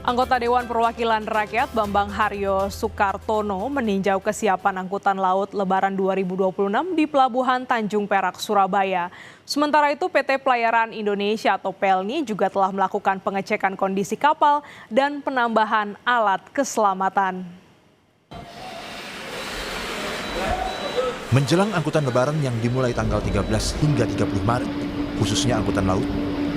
Anggota Dewan Perwakilan Rakyat Bambang Haryo Soekartono meninjau kesiapan angkutan laut Lebaran 2026 di Pelabuhan Tanjung Perak, Surabaya. Sementara itu PT Pelayaran Indonesia atau PELNI juga telah melakukan pengecekan kondisi kapal dan penambahan alat keselamatan. Menjelang angkutan Lebaran yang dimulai tanggal 13 hingga 30 Maret, khususnya angkutan laut,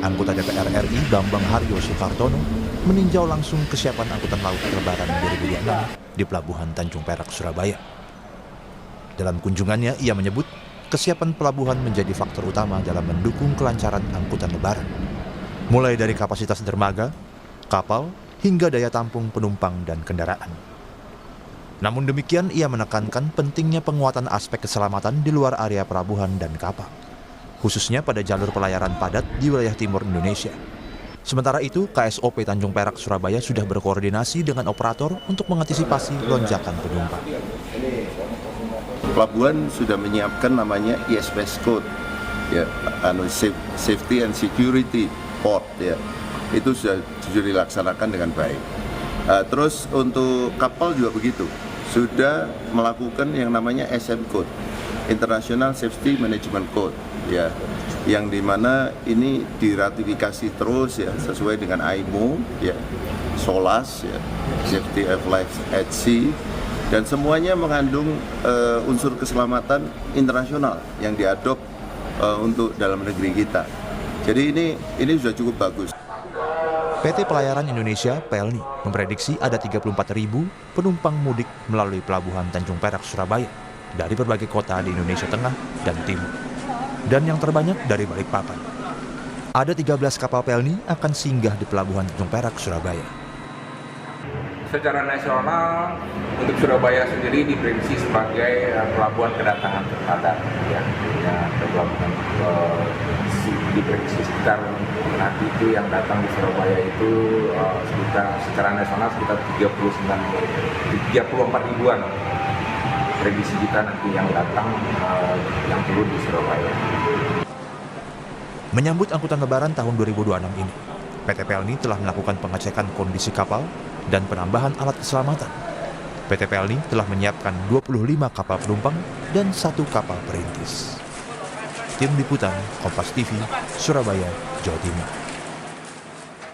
anggota DPR RI Bambang Haryo Soekartono meninjau langsung kesiapan angkutan laut Lebaran 2026 di Pelabuhan Tanjung Perak, Surabaya. Dalam kunjungannya, ia menyebut kesiapan pelabuhan menjadi faktor utama dalam mendukung kelancaran angkutan Lebaran. Mulai dari kapasitas dermaga, kapal, hingga daya tampung penumpang dan kendaraan. Namun demikian, ia menekankan pentingnya penguatan aspek keselamatan di luar area pelabuhan dan kapal, khususnya pada jalur pelayaran padat di wilayah timur Indonesia. Sementara itu, KSOP Tanjung Perak, Surabaya sudah berkoordinasi dengan operator untuk mengantisipasi lonjakan penumpang. Pelabuhan sudah menyiapkan namanya ISPS Code, ya, Safety and Security Port, ya. Itu sudah dilaksanakan dengan baik. Terus untuk kapal juga begitu, sudah melakukan yang namanya SM Code, International Safety Management Code, ya, yang dimana ini diratifikasi terus, ya, sesuai dengan IMO, ya, SOLAS, ya, Safety of Life at Sea, dan semuanya mengandung unsur keselamatan internasional yang diadop untuk dalam negeri kita. Jadi ini sudah cukup bagus. PT Pelayaran Indonesia (PELNI) memprediksi ada 34.000 penumpang mudik melalui Pelabuhan Tanjung Perak, Surabaya dari berbagai kota di Indonesia Tengah dan Timur, dan yang terbanyak dari Balikpapan. Ada 13 kapal PELNI akan singgah di Pelabuhan Tanjung Perak, Surabaya. Secara nasional, untuk Surabaya sendiri diprediksi sebagai pelabuhan kedatangan terpadat, ya pelabuhan diprediksi sekitar nanti itu yang datang di Surabaya itu secara nasional sekitar 34 ribuan prediksi kita nanti yang datang yang turun di Surabaya. Menyambut angkutan Lebaran tahun 2026 ini, PT PELNI telah melakukan pengecekan kondisi kapal dan penambahan alat keselamatan. PT PELNI telah menyiapkan 25 kapal penumpang dan 1 kapal perintis. Tim Liputan Kompas TV, Surabaya, Jawa Timur.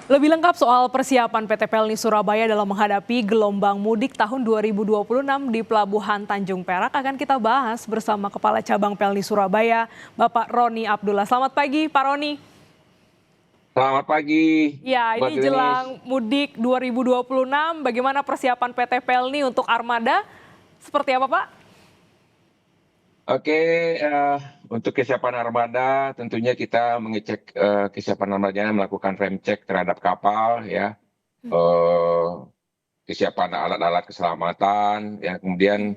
Lebih lengkap soal persiapan PT PELNI Surabaya dalam menghadapi gelombang mudik tahun 2026 di Pelabuhan Tanjung Perak akan kita bahas bersama Kepala Cabang PELNI Surabaya, Bapak Roni Abdullah. Selamat pagi, Pak Roni. Selamat pagi. Ya, ini jelang mudik 2026, bagaimana persiapan PT PELNI untuk armada? Seperti apa, Pak? Oke, untuk kesiapan armada tentunya kita mengecek kesiapan armadanya, melakukan rem cek terhadap kapal, ya, kesiapan alat-alat keselamatan, ya, kemudian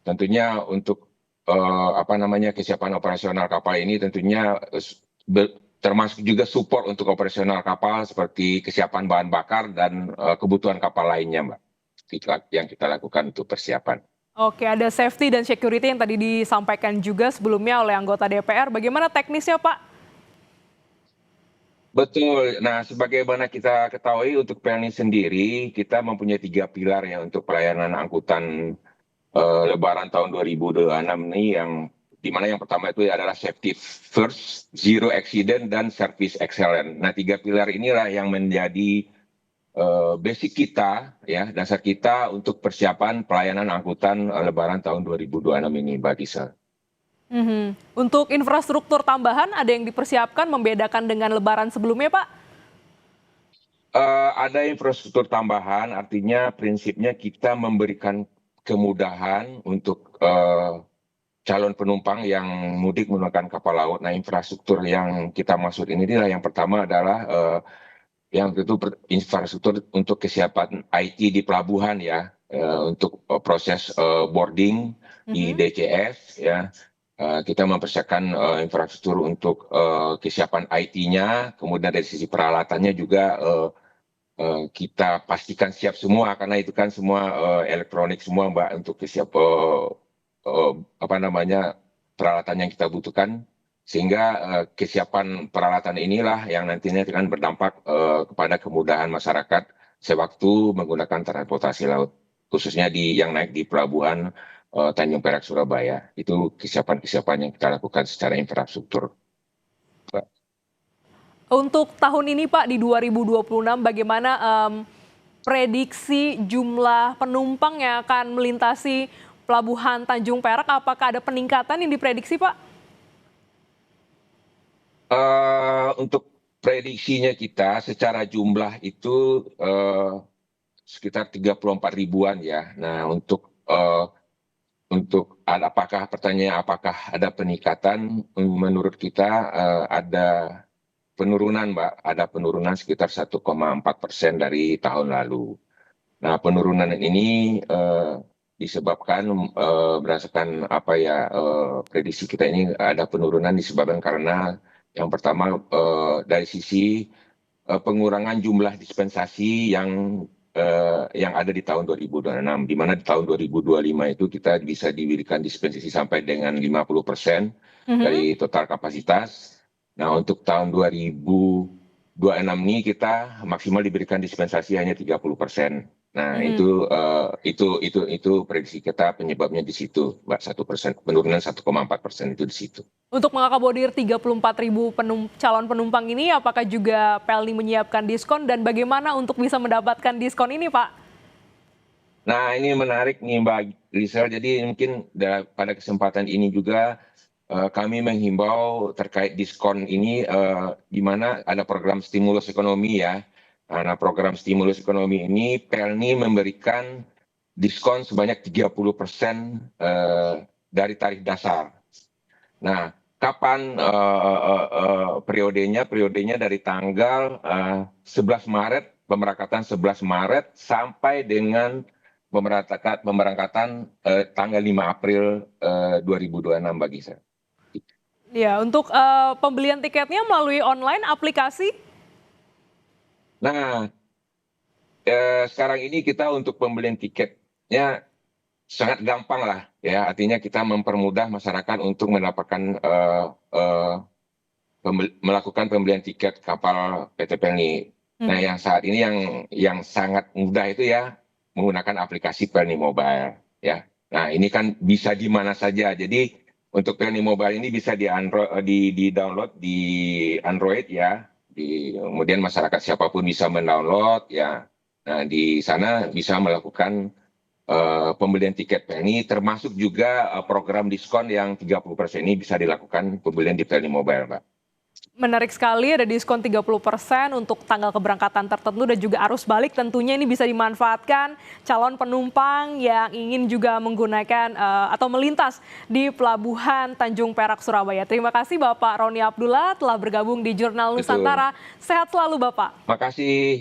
tentunya untuk kesiapan operasional kapal ini tentunya termasuk juga support untuk operasional kapal seperti kesiapan bahan bakar dan kebutuhan kapal lainnya, Mbak. Itu yang kita lakukan untuk persiapan. Oke, ada safety dan security yang tadi disampaikan juga sebelumnya oleh anggota DPR. Bagaimana teknisnya, Pak? Betul. Nah, sebagaimana kita ketahui untuk PELNI sendiri, kita mempunyai 3 pilar ya untuk pelayanan angkutan Lebaran tahun 2026 ini, yang dimana yang pertama itu adalah safety first, zero accident, dan service excellent. Nah, 3 pilar inilah yang menjadi basic kita, ya, dasar kita untuk persiapan pelayanan angkutan Lebaran tahun 2026 ini, Mbak Gisa. Untuk infrastruktur tambahan ada yang dipersiapkan membedakan dengan Lebaran sebelumnya, Pak? Ada infrastruktur tambahan, artinya prinsipnya kita memberikan kemudahan untuk calon penumpang yang mudik menggunakan kapal laut. Nah, infrastruktur yang kita maksud ini adalah yang pertama adalah yang itu infrastruktur untuk kesiapan IT di pelabuhan, ya, untuk proses boarding di DCS, ya. Kita mempersiapkan infrastruktur untuk kesiapan IT-nya, kemudian dari sisi peralatannya juga kita pastikan siap semua, karena itu kan semua elektronik semua, Mbak, untuk peralatan yang kita butuhkan, sehingga kesiapan peralatan inilah yang nantinya akan berdampak kepada kemudahan masyarakat sewaktu menggunakan transportasi laut, khususnya yang naik di pelabuhan Tanjung Perak Surabaya. Itu kesiapan-kesiapan yang kita lakukan secara infrastruktur. Untuk tahun ini Pak, di 2026 bagaimana prediksi jumlah penumpang yang akan melintasi pelabuhan Tanjung Perak? Apakah ada peningkatan yang diprediksi Pak? Untuk prediksinya kita secara jumlah itu sekitar 34 ribuan ya. Nah, untuk apakah pertanyaan apakah ada peningkatan? Menurut kita ada penurunan, Mbak. Ada penurunan sekitar 1,4% dari tahun lalu. Nah, penurunan ini disebabkan berdasarkan prediksi kita ini ada penurunan disebabkan karena yang pertama dari sisi pengurangan jumlah dispensasi yang ada di tahun 2026, di mana di tahun 2025 itu kita bisa diberikan dispensasi sampai dengan 50% dari total kapasitas. Nah, untuk tahun 2026 ini kita maksimal diberikan dispensasi hanya 30%. Nah, itu prediksi kita penyebabnya di situ, Mbak, 1%, penurunan 1,4% itu di situ. Untuk mengakomodir 34.000 calon penumpang ini, apakah juga Pelni menyiapkan diskon dan bagaimana untuk bisa mendapatkan diskon ini, Pak? Nah, ini menarik nih, Mbak Rizal. Jadi mungkin pada kesempatan ini juga kami menghimbau terkait diskon ini, di mana ada program stimulus ekonomi ya. Nah, program stimulus ekonomi ini Pelni memberikan diskon sebanyak 30% dari tarif dasar. Nah, kapan periodenya? Periodenya dari tanggal 11 Maret, pemberangkatan 11 Maret sampai dengan pemberangkatan tanggal 5 April 2026 bagi saya. Ya, untuk pembelian tiketnya melalui online aplikasi? Nah, sekarang ini kita untuk pembelian tiketnya sangat gampang lah ya, artinya kita mempermudah masyarakat untuk mendapatkan melakukan pembelian tiket kapal PT Pelni. Nah, yang saat ini yang sangat mudah itu ya menggunakan aplikasi Pelni Mobile ya. Nah, ini kan bisa di mana saja. Jadi untuk Pelni Mobile ini bisa di-download di Android ya. Kemudian masyarakat siapapun bisa mendownload ya. Nah, di sana bisa melakukan pembelian tiket Pelni, termasuk juga program diskon yang 30% ini bisa dilakukan pembelian di Pelni Mobile, Mbak. Menarik sekali, ada diskon 30% untuk tanggal keberangkatan tertentu dan juga arus balik. Tentunya ini bisa dimanfaatkan calon penumpang yang ingin juga menggunakan atau melintas di Pelabuhan Tanjung Perak Surabaya. Terima kasih Bapak Roni Abdullah telah bergabung di Jurnal Nusantara. Sehat selalu Bapak. Makasih.